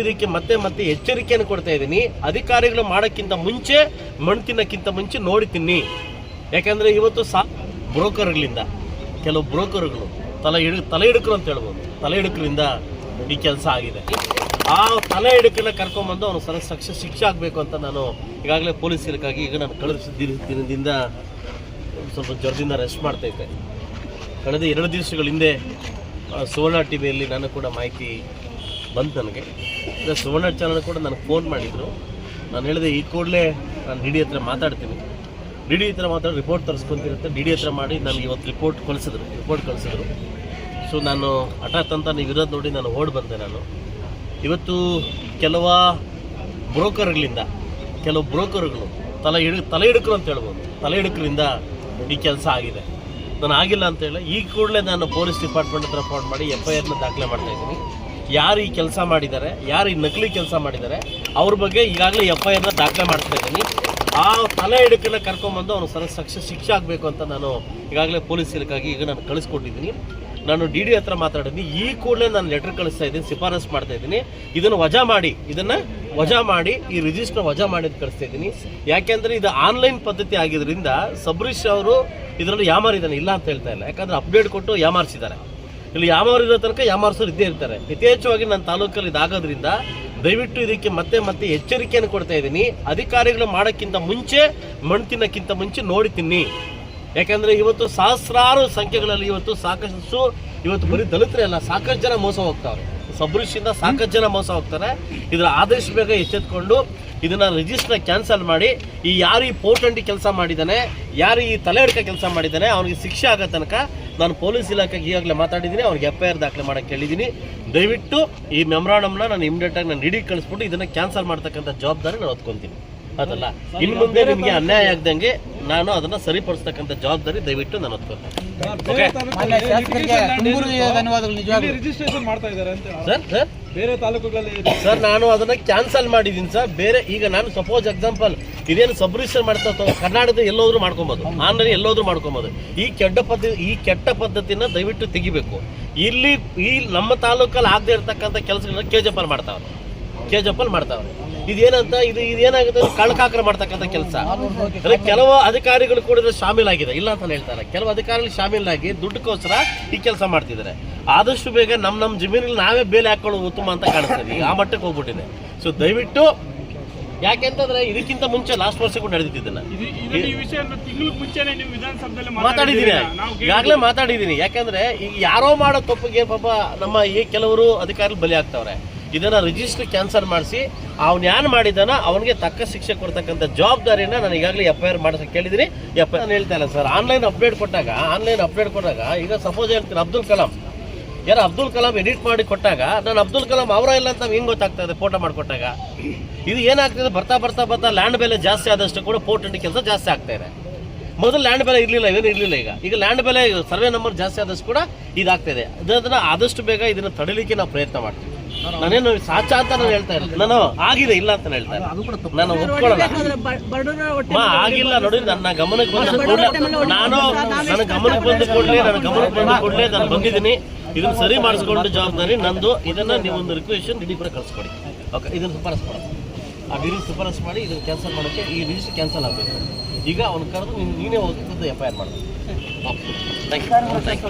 ಇದಕ್ಕೆ ಮತ್ತೆ ಮತ್ತೆ ಎಚ್ಚರಿಕೆಯನ್ನು ಕೊಡ್ತಾ ಇದ್ದೀನಿ. ಅಧಿಕಾರಿಗಳು ಮಾಡೋಕ್ಕಿಂತ ಮುಂಚೆ ಮಣ್ಣು ತಿನ್ನೋಕ್ಕಿಂತ ಮುಂಚೆ ನೋಡಿ ತಿನ್ನಿ. ಯಾಕಂದರೆ ಇವತ್ತು ಬ್ರೋಕರ್ಗಳಿಂದ ಕೆಲವು ಬ್ರೋಕರ್ಗಳು ತಲೆ ಹಿಡುಕರು ಅಂತ ಹೇಳ್ಬೋದು, ತಲೆ ಹಿಡುಕರಿಂದ ಈ ಕೆಲಸ ಆಗಿದೆ. ಆ ತಲೆ ಹಿಡುಕನ್ನ ಕರ್ಕೊಂಡ್ಬಂದು ಅವನು ಶಿಕ್ಷೆ ಆಗಬೇಕು ಅಂತ ನಾನು ಈಗಾಗಲೇ ಪೊಲೀಸ್ ಇಲಾಖೆಗೆ ಈಗ ನಾನು ಕಳಿಸಿದ ದಿನದಿಂದ ಸ್ವಲ್ಪ ಜ್ವರದಿಂದ ರೆಸ್ಟ್ ಮಾಡ್ತಾಯಿದ್ದೆ. ಕಳೆದ 2 ದಿವಸಗಳ ಹಿಂದೆ ಸುವರ್ಣ ಟಿವಿಯಲ್ಲಿ ನಾನು ಕೂಡ ಮಾಹಿತಿ ಬಂತು ನನಗೆ. ಸುವರ್ಣ ಚಾನಲ್ ಕೂಡ ನನಗೆ ಫೋನ್ ಮಾಡಿದರು. ನಾನು ಹೇಳಿದೆ ಈ ಕೂಡಲೇ ನಾನು ಡಿ ಡಿ ಹತ್ರ ಮಾತಾಡ್ತೀನಿ, ಡಿ ಡಿ ಹತ್ರ ಮಾತಾಡಿ ರಿಪೋರ್ಟ್ ತರಿಸ್ಕೊಂತಿರುತ್ತೆ. ಡಿ ಡಿ ಹತ್ರ ಮಾಡಿ ನನಗೆ ಇವತ್ತು ರಿಪೋರ್ಟ್ ಕಳಿಸಿದ್ರು. ಸೊ ನಾನು ಹಠಾತ್ ಅಂತ ನೀವು ಇರೋದು ನೋಡಿ ನಾನು ಓಡಿ ಬಂದೆ. ನಾನು ಇವತ್ತು ಕೆಲವು ಬ್ರೋಕರ್ಗಳು ತಲೆ ಹಿಡುಕರು ಅಂತ ಹೇಳ್ಬೋದು, ತಲೆ ಹಿಡುಕರಿಂದ ಈ ಕೆಲಸ ಆಗಿದೆ. ನಾನು ಆಗಿಲ್ಲ ಅಂತೇಳಿ ಈ ಕೂಡಲೇ ನಾನು ಪೊಲೀಸ್ ಡಿಪಾರ್ಟ್ಮೆಂಟ್ ಹತ್ರ ಫೋನ್ ಮಾಡಿ FIRನ ದಾಖಲೆ ಮಾಡ್ತಾಯಿದ್ದೀನಿ. ಯಾರು ಈ ಕೆಲಸ ಮಾಡಿದ್ದಾರೆ, ಯಾರು ಈ ನಕಲಿ ಕೆಲಸ ಮಾಡಿದ್ದಾರೆ ಅವ್ರ ಬಗ್ಗೆ ಈಗಾಗಲೇ FIRನ ದಾಖಲೆ ಮಾಡ್ತಾಯಿದ್ದೀನಿ. ಆ ತಲೆ ಹಿಡುಕನ್ನ ಕರ್ಕೊಂಡ್ಬಂದು ಅವನು ಶಿಕ್ಷೆ ಆಗಬೇಕು ಅಂತ ನಾನು ಈಗಾಗಲೇ ಪೊಲೀಸ್ ಇಲಾಖೆಗೆ ಈಗ ನಾನು ಕಳಿಸ್ಕೊಟ್ಟಿದ್ದೀನಿ. ನಾನು ಡಿ ಡಿ ಹತ್ರ ಮಾತಾಡಿದ್ದೀನಿ. ಈ ಕೂಡಲೇ ನಾನು ಲೆಟರ್ ಕಳಿಸ್ತಾ ಇದ್ದೀನಿ, ಶಿಫಾರಸ್ ಮಾಡ್ತಾ ಇದ್ದೀನಿ. ಇದನ್ನು ವಜಾ ಮಾಡಿ ಈ ರಿಜಿಸ್ಟರ್ ವಜಾ ಮಾಡಿ ಕಳಿಸ್ತಾ ಇದ್ದೀನಿ. ಯಾಕೆಂದರೆ ಇದು ಆನ್ಲೈನ್ ಪದ್ಧತಿ ಆಗಿದ್ದರಿಂದ ಸಬರೀಶ್ ಅವರು ಇದರಲ್ಲಿ ಯಾಮಾರಿದ್ದಾನೆ, ಇಲ್ಲ ಅಂತ ಹೇಳ್ತಾ ಇಲ್ಲ. ಯಾಕಂದರೆ ಅಪ್ಡೇಟ್ ಕೊಟ್ಟು ಯಾಮಾರಿಸಿದ್ದಾರೆ. ಇಲ್ಲಿ ಯಾಮಾರಿರೋ ತನಕ ಯಾಮಾರಿಸೋರು ಇದ್ದೇ ಇರ್ತಾರೆ. ಯಥೇಚ್ಛವಾಗಿ ನನ್ನ ತಾಲೂಕಲ್ಲಿ ಇದಾಗೋದ್ರಿಂದ ದಯವಿಟ್ಟು ಇದಕ್ಕೆ ಮತ್ತೆ ಮತ್ತೆ ಎಚ್ಚರಿಕೆಯನ್ನು ಕೊಡ್ತಾ ಇದ್ದೀನಿ. ಅಧಿಕಾರಿಗಳು ಮಾಡೋಕ್ಕಿಂತ ಮುಂಚೆ ಮಣ್ಣು ತಿನ್ನೋಕ್ಕಿಂತ ಮುಂಚೆ ನೋಡಿ ತಿನ್ನಿ. ಯಾಕಂದರೆ ಇವತ್ತು ಸಹಸ್ರಾರು ಸಂಖ್ಯೆಗಳಲ್ಲಿ ಇವತ್ತು ಬರೀ ದಲಿತರೇ ಅಲ್ಲ, ಸಾಕಷ್ಟು ಜನ ಮೋಸ ಹೋಗ್ತಾವ್ರೆ. ಸಬರೀಶಿಂದ ಸಾಕಷ್ಟು ಜನ ಮೋಸ ಹೋಗ್ತಾರೆ. ಇದರ ಆದಷ್ಟು ಬೇಗ ಎಚ್ಚೆತ್ಕೊಂಡು ಇದನ್ನು ರಿಜಿಸ್ಟರ್ ಕ್ಯಾನ್ಸಲ್ ಮಾಡಿ ಯಾರು ಈ ಪೋರ್ಟಂಡಿ ಕೆಲಸ ಮಾಡಿದ್ದಾನೆ, ಯಾರು ಈ ತಲೆ ಹಿಡ್ಕ ಕೆಲಸ ಮಾಡಿದ್ದಾನೆ ಅವನಿಗೆ ಶಿಕ್ಷೆ ಆಗೋ ತನಕ ನಾನು ಪೊಲೀಸ್ ಇಲಾಖೆಗೆ ಈಗಾಗಲೇ ಮಾತಾಡಿದ್ದೀನಿ. ಅವ್ನಿಗೆ FIR ದಾಖಲೆ ಮಾಡೋಕ್ಕೆ ಹೇಳಿದ್ದೀನಿ. ದಯವಿಟ್ಟು ಈ ಮೆಮೊರಾಂಡಮ್ನ ನಾನು ಇಮಿಡಿಯೇಟಾಗಿ ನಾನು ಡಿ ಕಳಿಸ್ಬಿಟ್ಟು ಇದನ್ನು ಕ್ಯಾನ್ಸಲ್ ಮಾಡ್ತಕ್ಕಂಥ ಜವಾಬ್ದಾರಿ ನಾನು ಹೊತ್ಕೊತೀನಿ. ಅದಲ್ಲ, ಇನ್ನು ಮುಂದೆ ನಿಮಗೆ ಅನ್ಯಾಯ ಆಗದಂಗೆ ನಾನು ಅದನ್ನು ಸರಿಪಡಿಸ್ತಕ್ಕಂಥ ಜವಾಬ್ದಾರಿ ದಯವಿಟ್ಟು ನಾನು ಹೊತ್ಕೊತೀನಿ. ಸರ್ ನಾನು ಅದನ್ನ ಕ್ಯಾನ್ಸಲ್ ಮಾಡಿದ್ದೀನಿ ಸರ್. ಬೇರೆ ಈಗ ನಾನು ಸಪೋಸ್ ಎಕ್ಸಾಂಪಲ್ ಇದೇನು ಸಬ್ ಮಾಡ್ತಾ ಕರ್ನಾಟಕದ ಎಲ್ಲೋದ್ರೂ ಮಾಡ್ಕೊಬೋದು, ಆನ್ಲೈನ್ ಎಲ್ಲೋದ್ರೂ ಮಾಡ್ಕೊಬೋದು. ಈ ಕೆಟ್ಟ ಪದ್ಧತಿನ ದಯವಿಟ್ಟು ತೆಗಿಬೇಕು. ಇಲ್ಲಿ ನಮ್ಮ ತಾಲೂಕಲ್ಲಿ ಆಗದೆ ಇರ್ತಕ್ಕಂಥ ಕೆಲಸಗಳನ್ನ KJPL ಮಾಡ್ತಾವ್ರೆ. ಇದೇನಾಗುತ್ತೆ ಕಳ್ಕಾಕ್ರ ಮಾಡ್ತಕ್ಕಂಥ ಕೆಲಸ. ಕೆಲವು ಅಧಿಕಾರಿಗಳು ಕೂಡ ಶಾಮೀಲಾಗಿದೆ, ಇಲ್ಲ ಅಂತ ಹೇಳ್ತಾರೆ. ಕೆಲವು ಅಧಿಕಾರಿಗಳು ಶಾಮೀಲಾಗಿ ದುಡ್ಡುಗೋಸ್ಕರ ಈ ಕೆಲಸ ಮಾಡ್ತಿದ್ದಾರೆ. ಆದಷ್ಟು ಬೇಗ ನಮ್ಮ ಜಮೀನಲ್ಲಿ ನಾವೇ ಬೇಲೆ ಹಾಕೊಳ್ಳೋದು ಉತ್ತಮ ಅಂತ ಕಾಣಿಸ್ತದೆ. ಆ ಮಟ್ಟಕ್ಕೆ ಹೋಗ್ಬಿಟ್ಟಿದೆ. ಸೊ ದಯವಿಟ್ಟು, ಯಾಕೆಂತಂದ್ರೆ ಇದಕ್ಕಿಂತ ಮುಂಚೆ ಲಾಸ್ಟ್ ವರ್ಷ ಕೂಡ ನಡೆದಿದ್ದನ್ನ ಈಗಾಗಲೇ ಮಾತಾಡಿದ್ದೀನಿ. ಯಾಕಂದ್ರೆ ಈಗ ಯಾರೋ ಮಾಡೋ ತಪ್ಪಿಗೆ ಪಾಪ ನಮ್ಮ ಈ ಕೆಲವರು ಅಧಿಕಾರಿಗಳು ಬಲಿ ಆಗ್ತಾವ್ರೆ. ಇದನ್ನ ರಿಜಿಸ್ಟರ್ ಕ್ಯಾನ್ಸಲ್ ಮಾಡಿಸಿ ಅವ್ನು ಯಾರು ಮಾಡಿದಾನ ಅವನಿಗೆ ತಕ್ಕ ಶಿಕ್ಷೆ ಕೊಡ್ತಕ್ಕಂಥ ಜವಾಬ್ದಾರಿನ ನಾನು ಈಗಾಗಲೇ FIR ಮಾಡೋಕ್ಕೆ ಕೇಳಿದ್ದೀನಿ. ನಾನು ಹೇಳ್ತಾ ಇಲ್ಲ ಸರ್. ಆನ್ಲೈನ್ ಅಪ್ಡೇಟ್ ಕೊಟ್ಟಾಗ ಈಗ ಸಪೋಸ್ ಹೇಳ್ತೀನಿ ಅಬ್ದುಲ್ ಕಲಾಂ ಎಡಿಟ್ ಮಾಡಿ ಕೊಟ್ಟಾಗ ನಾನು ಅಬ್ದುಲ್ ಕಲಾಂ ಅವರ ಇಲ್ಲ ಅಂತ ಹೆಂಗೆ ಗೊತ್ತಾಗ್ತದೆ ಫೋಟೋ ಮಾಡಿಕೊಟ್ಟಾಗ? ಇದು ಏನಾಗ್ತದೆ, ಬರ್ತಾ ಲ್ಯಾಂಡ್ ಬೆಲೆ ಜಾಸ್ತಿ ಆದಷ್ಟು ಕೂಡ ಪೋರ್ಟಂಡಿ ಕೆಲಸ ಜಾಸ್ತಿ ಆಗ್ತಾ ಇದೆ. ಮೊದಲು ಲ್ಯಾಂಡ್ ಬೆಲೆ ಇರಲಿಲ್ಲ, ಈಗ ಲ್ಯಾಂಡ್ ಬೆಲೆ ಸರ್ವೆ ನಂಬರ್ ಜಾಸ್ತಿ ಆದಷ್ಟು ಕೂಡ ಇದಾಗ್ತಾ ಇದೆ. ಅದನ್ನ ಆದಷ್ಟು ಬೇಗ ಇದನ್ನು ತಡಿಲಿಕ್ಕೆ ನಾವು ಪ್ರಯತ್ನ ಮಾಡ್ತೀವಿ. ನಾನೇನು ಸಾಚ ಅಂತ ನಾನು ಹೇಳ್ತಾ ಇಲ್ಲ, ನಾನು ಆಗಿದೆ ಇಲ್ಲ ಅಂತ ಹೇಳ್ತಾ ಇಲ್ಲ, ನಾನು ಒಪ್ಕೊಳ್ಳಲ್ಲ. ಆಗಿಲ್ಲ ನೋಡಿ, ನನ್ನ ಗಮನಕ್ಕೆ ಬಂದ ಕೂಡಲೇ ನಾನು ಬಂದಿದ್ದೀನಿ. ಇದನ್ನು ಸರಿ ಮಾಡಿಸ್ಕೊಂಡು ಜವಾಬ್ದಾರಿ ನಂದು. ಇದನ್ನ ನೀವು ಒಂದು ರಿಕ್ವೆಷನ್ ಡಿ ಕೂಡ ಕಳಿಸ್ಕೊಡಿ. ಓಕೆ, ಇದನ್ನು ಶಿಫಾರಸ್ ಮಾಡಿ ಇದನ್ನು ಕ್ಯಾನ್ಸಲ್ ಮಾಡೋಕ್ಕೆ ಈ ರಿಜಿಸ್ಟರ್ ಕ್ಯಾನ್ಸಲ್ ಆಗಬೇಕು. ಈಗ ಅವ್ನು ಕರೆದು ನೀನೇ ಹೋಗ್ತದೆ FIR ಮಾಡೋದು. Thank you.